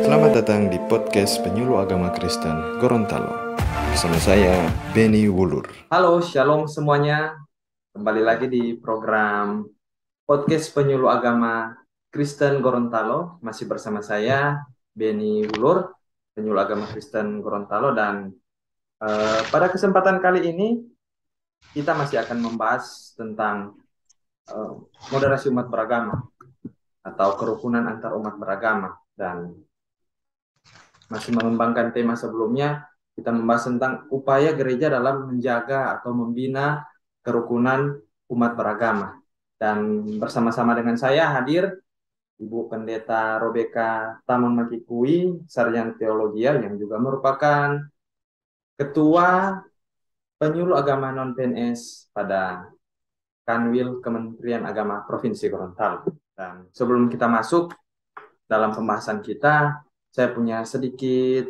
Selamat datang di podcast Penyuluh Agama Kristen Gorontalo. Bersama saya, Benny Wulur. Halo, shalom semuanya. Kembali lagi di program podcast Penyuluh Agama Kristen Gorontalo. Masih bersama saya, Benny Wulur, Penyuluh Agama Kristen Gorontalo. Dan pada kesempatan kali ini, kita masih akan membahas tentang moderasi umat beragama atau kerukunan antar umat beragama. Dan masih mengembangkan tema sebelumnya, kita membahas tentang upaya gereja dalam menjaga atau membina kerukunan umat beragama. Dan bersama-sama dengan saya hadir Ibu Pendeta Robeka Tamon Makikui, Sarjana Teologia yang juga merupakan Ketua Penyuluh Agama Non-PNS pada Kanwil Kementerian Agama Provinsi Gorontalo. Dan sebelum kita masuk dalam pembahasan kita, saya punya sedikit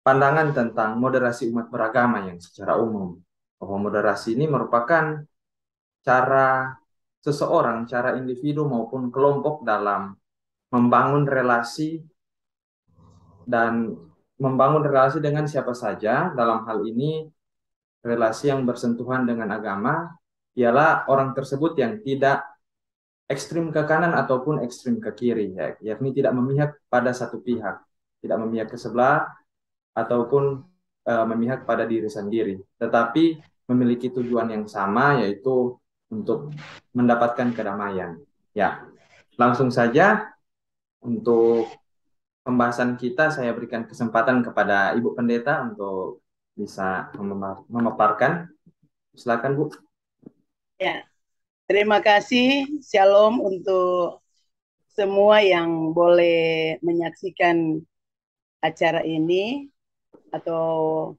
pandangan tentang moderasi umat beragama yang secara umum. Bahwa moderasi ini merupakan cara seseorang, cara individu maupun kelompok dalam membangun relasi dan membangun relasi dengan siapa saja. Dalam hal ini, relasi yang bersentuhan dengan agama ialah orang tersebut yang tidak ekstrim ke kanan ataupun ekstrim ke kiri, yakni tidak memihak pada satu pihak, tidak memihak ke sebelah ataupun memihak pada diri sendiri, tetapi memiliki tujuan yang sama, yaitu untuk mendapatkan kedamaian. Ya, langsung saja untuk pembahasan kita, saya berikan kesempatan kepada Ibu Pendeta untuk bisa memaparkan. Silakan, Bu. Ya, terima kasih. Shalom untuk semua yang boleh menyaksikan acara ini atau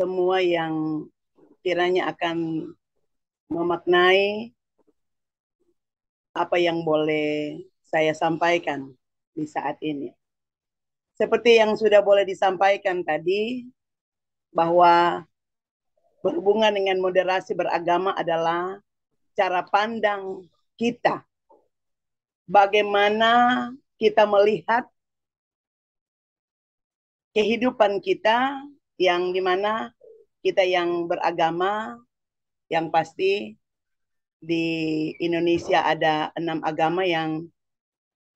semua yang kiranya akan memaknai apa yang boleh saya sampaikan di saat ini. Seperti yang sudah boleh disampaikan tadi, bahwa berhubungan dengan moderasi beragama adalah cara pandang kita. Bagaimana kita melihat kehidupan kita, yang dimana kita yang beragama, yang pasti di Indonesia ada 6 agama yang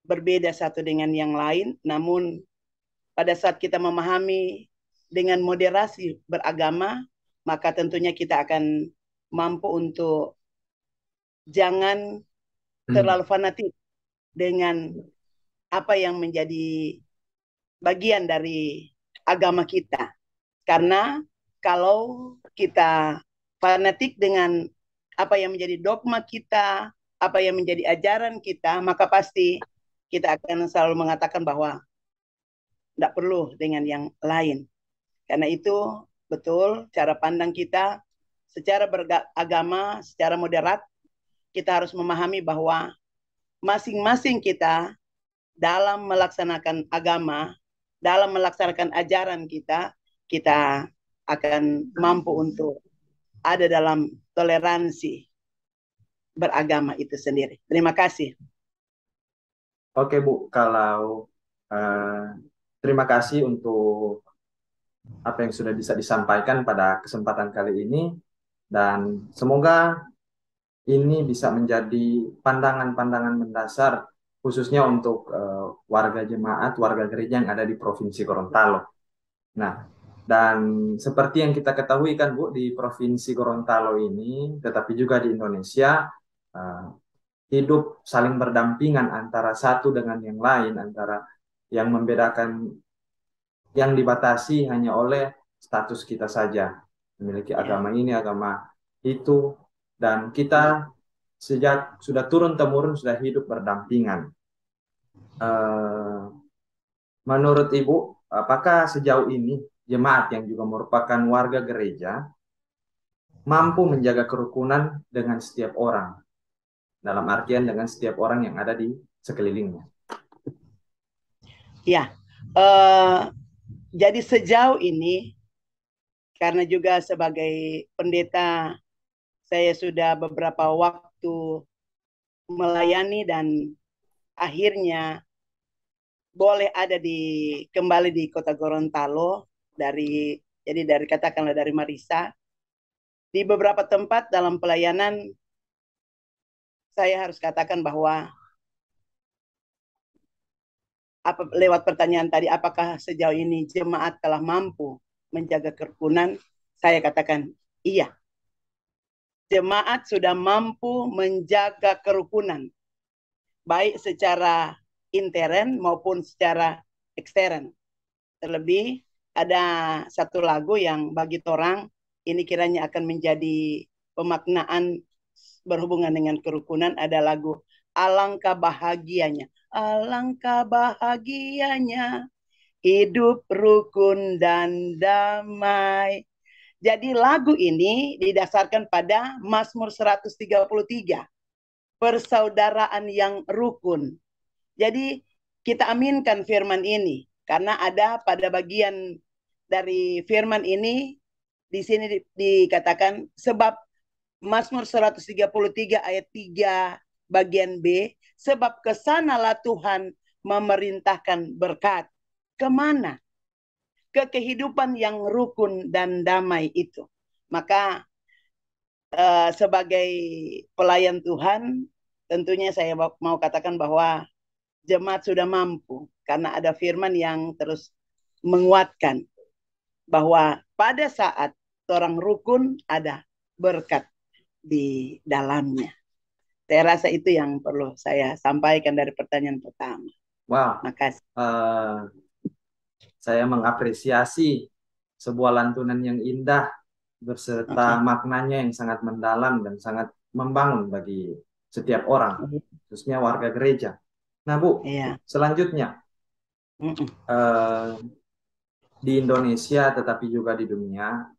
berbeda satu dengan yang lain. Namun pada saat kita memahami dengan moderasi beragama, maka tentunya kita akan mampu untuk jangan terlalu fanatik dengan apa yang menjadi bagian dari agama kita. Karena kalau kita fanatik dengan apa yang menjadi dogma kita, apa yang menjadi ajaran kita, maka pasti kita akan selalu mengatakan bahwa tidak perlu dengan yang lain. Karena itu betul cara pandang kita secara beragama, secara moderat, kita harus memahami bahwa masing-masing kita dalam melaksanakan agama, dalam melaksanakan ajaran kita, kita akan mampu untuk ada dalam toleransi beragama itu sendiri. Terima kasih. Oke, Bu, kalau terima kasih untuk apa yang sudah bisa disampaikan pada kesempatan kali ini, dan semoga ini bisa menjadi pandangan-pandangan mendasar khususnya untuk warga jemaat, warga gereja yang ada di Provinsi Gorontalo. Nah, dan seperti yang kita ketahui kan, Bu, di Provinsi Gorontalo ini, tetapi juga di Indonesia, hidup saling berdampingan antara satu dengan yang lain, antara yang membedakan, yang dibatasi hanya oleh status kita saja, memiliki agama ini, agama itu, dan kita sejak sudah turun-temurun sudah hidup berdampingan. Menurut Ibu, apakah sejauh ini jemaat yang juga merupakan warga gereja mampu menjaga kerukunan dengan setiap orang, dalam artian dengan setiap orang yang ada di sekelilingnya? Ya, jadi sejauh ini, karena juga sebagai pendeta, saya sudah beberapa waktu melayani dan akhirnya boleh ada kembali di Kota Gorontalo jadi dari katakanlah dari Marisa. Di beberapa tempat dalam pelayanan saya harus katakan bahwa lewat pertanyaan tadi, apakah sejauh ini jemaat telah mampu menjaga kerukunan? Saya katakan iya. Jemaat sudah mampu menjaga kerukunan, baik secara intern maupun secara ekstern. Terlebih ada satu lagu yang bagi orang ini kiranya akan menjadi pemaknaan berhubungan dengan kerukunan, ada lagu Alangkah Bahagianya. Alangkah bahagianya hidup rukun dan damai. Jadi lagu ini didasarkan pada Mazmur 133, persaudaraan yang rukun. Jadi kita aminkan firman ini karena ada pada bagian dari firman ini di sini dikatakan sebab Mazmur 133 ayat 3 bagian B, sebab kesanalah Tuhan memerintahkan berkat. Kemana? Ke kehidupan yang rukun dan damai itu. Maka sebagai pelayan Tuhan, tentunya saya mau katakan bahwa jemaat sudah mampu. Karena ada firman yang terus menguatkan bahwa pada saat orang rukun ada berkat di dalamnya. Saya rasa itu yang perlu saya sampaikan dari pertanyaan pertama. Wow. Makasih. Saya mengapresiasi sebuah lantunan yang indah beserta maknanya yang sangat mendalam dan sangat membangun bagi setiap orang, khususnya warga gereja. Nah, Bu, selanjutnya di Indonesia tetapi juga di dunia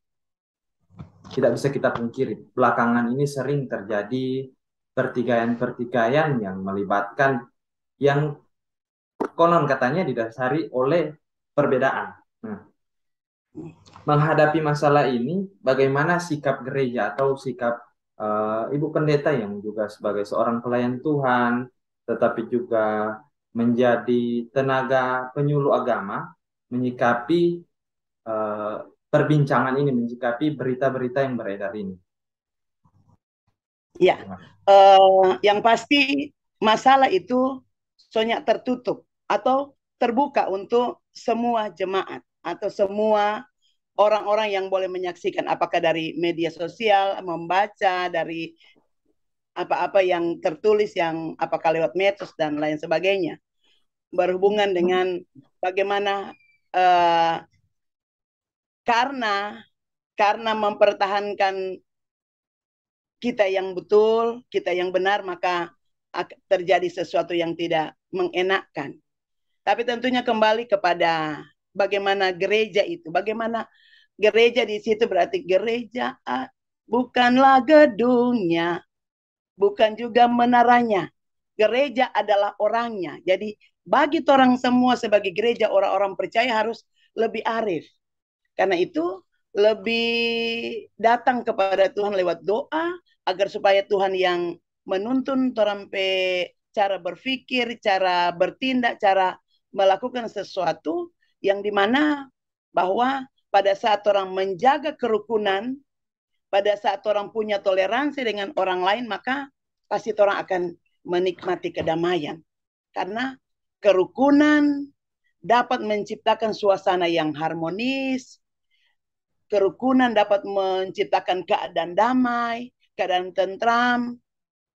tidak bisa kita pungkiri, belakangan ini sering terjadi pertikaian-pertikaian yang melibatkan yang konon katanya didasari oleh perbedaan. Nah, menghadapi masalah ini, bagaimana sikap gereja atau sikap Ibu Pendeta yang juga sebagai seorang pelayan Tuhan, tetapi juga menjadi tenaga penyuluh agama, menyikapi perbincangan ini, menyikapi berita-berita yang beredar ini? Ya, yang pasti masalah itu soalnya tertutup atau terbuka untuk semua jemaat atau semua orang-orang yang boleh menyaksikan, apakah dari media sosial, membaca, dari apa-apa yang tertulis, yang apakah lewat medsos dan lain sebagainya, berhubungan dengan bagaimana karena mempertahankan kita yang betul, kita yang benar, maka terjadi sesuatu yang tidak mengenakkan. Tapi tentunya kembali kepada bagaimana gereja itu, bagaimana gereja di situ berarti gereja bukanlah gedungnya, bukan juga menaranya. Gereja adalah orangnya. Jadi bagi orang semua sebagai gereja, orang-orang percaya harus lebih arif. Karena itu lebih datang kepada Tuhan lewat doa, agar supaya Tuhan yang menuntun orang cara berpikir, cara bertindak, cara melakukan sesuatu yang dimana bahwa pada saat orang menjaga kerukunan, pada saat orang punya toleransi dengan orang lain, maka pasti orang akan menikmati kedamaian. Karena kerukunan dapat menciptakan suasana yang harmonis, kerukunan dapat menciptakan keadaan damai, keadaan tentram,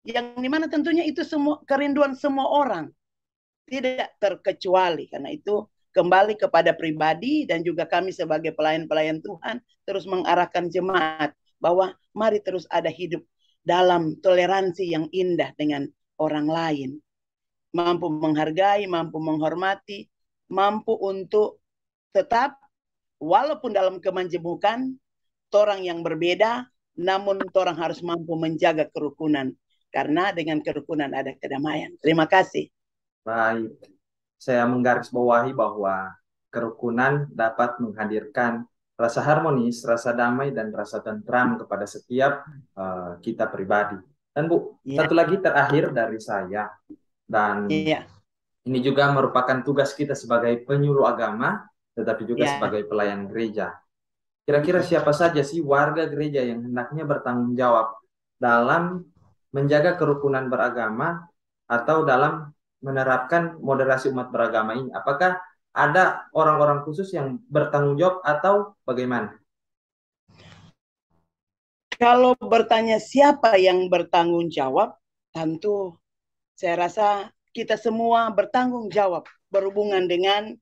yang dimana tentunya itu semua kerinduan semua orang, tidak terkecuali. Karena itu kembali kepada pribadi dan juga kami sebagai pelayan-pelayan Tuhan terus mengarahkan jemaat bahwa mari terus ada hidup dalam toleransi yang indah dengan orang lain, mampu menghargai, mampu menghormati, mampu untuk tetap walaupun dalam kemanjemukan orang yang berbeda, namun orang harus mampu menjaga kerukunan, karena dengan kerukunan ada kedamaian. Terima kasih. Baik, saya menggarisbawahi bahwa kerukunan dapat menghadirkan rasa harmonis, rasa damai, dan rasa tentram kepada setiap kita pribadi. Dan Bu, satu lagi terakhir dari saya, dan Ini juga merupakan tugas kita sebagai penyuluh agama, tetapi juga Ya. sebagai pelayan gereja. Kira-kira siapa saja sih warga gereja yang hendaknya bertanggung jawab dalam menjaga kerukunan beragama atau dalam menerapkan moderasi umat beragama ini? Apakah ada orang-orang khusus yang bertanggung jawab atau bagaimana? Kalau bertanya siapa yang bertanggung jawab, tentu saya rasa kita semua bertanggung jawab berhubungan dengan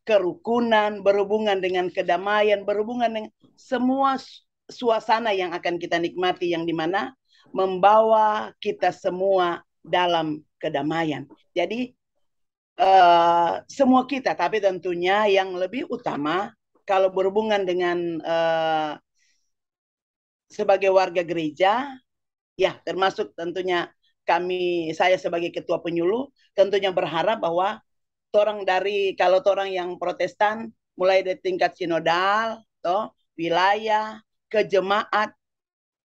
kerukunan, berhubungan dengan kedamaian, berhubungan dengan semua suasana yang akan kita nikmati, yang dimana membawa kita semua dalam kedamaian. Jadi semua kita, tapi tentunya yang lebih utama kalau berhubungan dengan sebagai warga gereja, ya termasuk tentunya saya sebagai ketua penyuluh, tentunya berharap bahwa kalau orang yang Protestan mulai dari tingkat sinodal, wilayah, ke jemaat,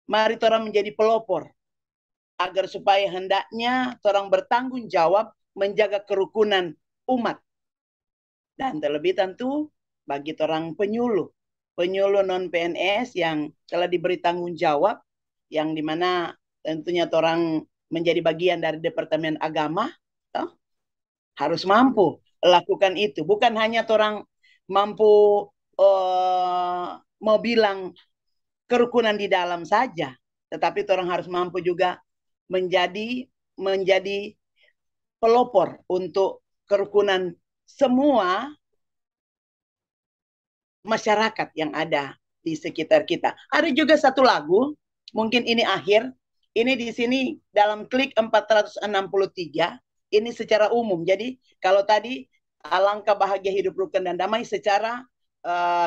mari orang menjadi pelopor agar supaya hendaknya orang bertanggung jawab menjaga kerukunan umat. Dan terlebih tentu bagi orang penyuluh non PNS yang telah diberi tanggung jawab, yang dimana tentunya orang menjadi bagian dari Departemen Agama, harus mampu lakukan itu. Bukan hanya orang mampu mau bilang kerukunan di dalam saja, tetapi orang harus mampu juga menjadi pelopor untuk kerukunan semua masyarakat yang ada di sekitar kita. Ada juga satu lagu, mungkin ini akhir, ini di sini dalam klik 463, ini secara umum. Jadi kalau tadi alangkah bahagia hidup rukun dan damai secara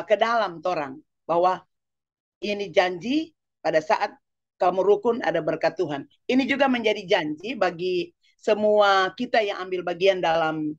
ke dalam orang, bahwa ini janji pada saat kamu rukun ada berkat Tuhan. Ini juga menjadi janji bagi semua kita yang ambil bagian dalam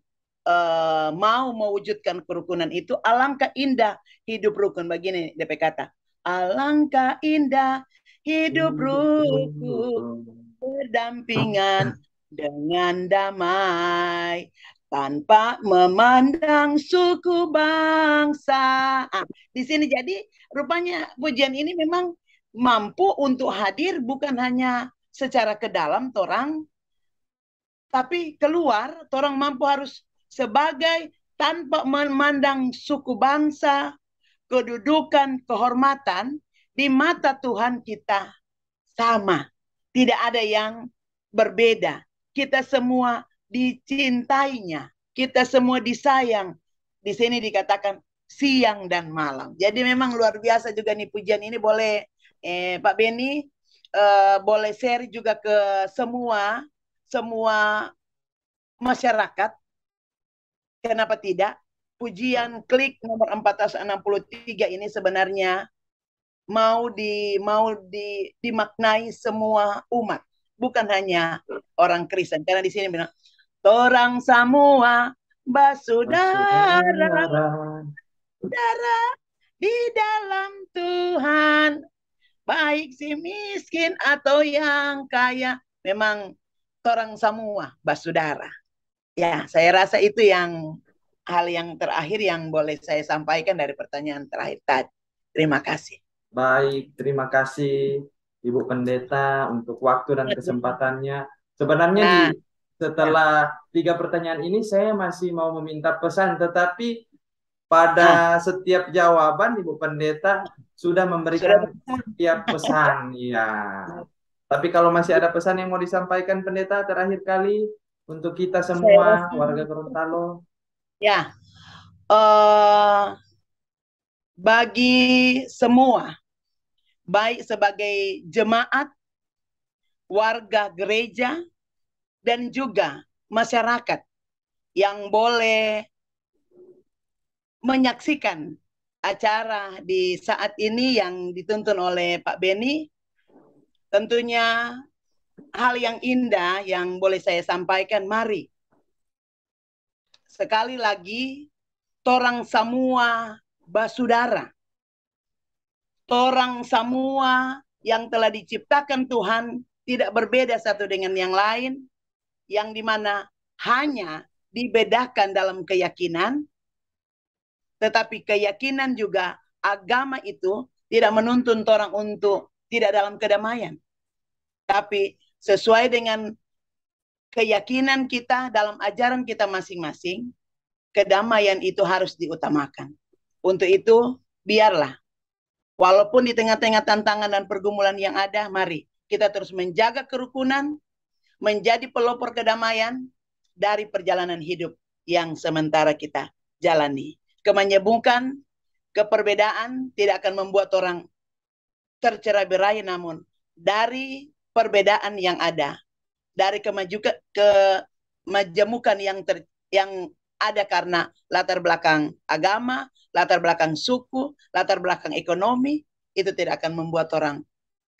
mau mewujudkan kerukunan itu. Alangkah indah hidup rukun. Begini DP kata, alangkah indah hidup rukun berdampingan dengan damai tanpa memandang suku bangsa. Di sini jadi rupanya pujian ini memang mampu untuk hadir bukan hanya secara ke dalam torang, tapi keluar torang mampu harus sebagai tanpa memandang suku bangsa, kedudukan, kehormatan di mata Tuhan kita sama. Tidak ada yang berbeda. Kita semua dicintainya. Kita semua disayang. Di sini dikatakan siang dan malam. Jadi memang luar biasa juga nih pujian ini. Boleh Pak Beni boleh share juga ke semua masyarakat. Kenapa tidak? Pujian klik nomor 463 ini sebenarnya mau dimaknai semua umat, bukan hanya orang Kristen. Karena di sini bilang, torang semua basudara di dalam Tuhan, baik si miskin atau yang kaya, memang torang semua basudara. Ya, saya rasa itu hal yang terakhir yang boleh saya sampaikan dari pertanyaan terakhir tadi. Terima kasih. Baik, terima kasih Ibu Pendeta untuk waktu dan kesempatannya. Sebenarnya setelah 3 pertanyaan ini saya masih mau meminta pesan, tetapi pada setiap jawaban Ibu Pendeta sudah memberikan setiap pesan. Ya. Tapi kalau masih ada pesan yang mau disampaikan Pendeta terakhir kali untuk kita semua warga Gorontalo. Ya, bagi semua, baik sebagai jemaat, warga gereja, dan juga masyarakat yang boleh menyaksikan acara di saat ini yang dituntun oleh Pak Beni, tentunya hal yang indah yang boleh saya sampaikan, mari sekali lagi torang semua basudara, torang semua yang telah diciptakan Tuhan tidak berbeda satu dengan yang lain, yang dimana hanya dibedakan dalam keyakinan, tetapi keyakinan juga agama itu tidak menuntun orang untuk tidak dalam kedamaian. Tapi sesuai dengan keyakinan kita dalam ajaran kita masing-masing, kedamaian itu harus diutamakan. Untuk itu, biarlah walaupun di tengah-tengah tantangan dan pergumulan yang ada, mari kita terus menjaga kerukunan, menjadi pelopor kedamaian dari perjalanan hidup yang sementara kita jalani. Kemenyebungkan, keperbedaan tidak akan membuat orang tercerai-berai, namun dari perbedaan yang ada, dari kemajemukan yang ada karena latar belakang agama, latar belakang suku, latar belakang ekonomi, itu tidak akan membuat orang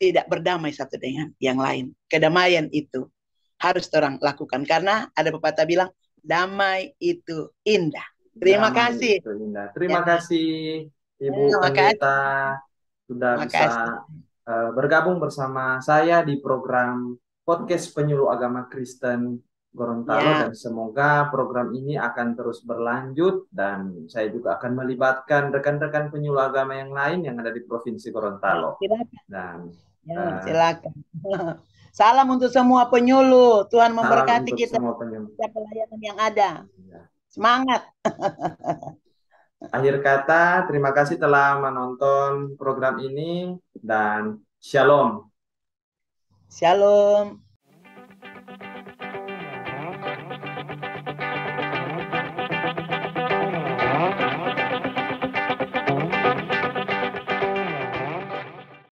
tidak berdamai satu dengan yang lain. Kedamaian itu harus orang lakukan, karena ada pepatah bilang damai itu indah. Terima kasih. Terima kasih Ibu Pendeta sudah bisa bergabung bersama saya di program podcast Penyuluh Agama Kristen Gorontalo, dan semoga program ini akan terus berlanjut, dan saya juga akan melibatkan rekan-rekan penyuluh agama yang lain yang ada di Provinsi Gorontalo. Dan silakan. Salam untuk semua penyuluh. Tuhan memberkati kita pelayanan yang ada. Semangat. Akhir kata, terima kasih telah menonton program ini, dan shalom. Shalom.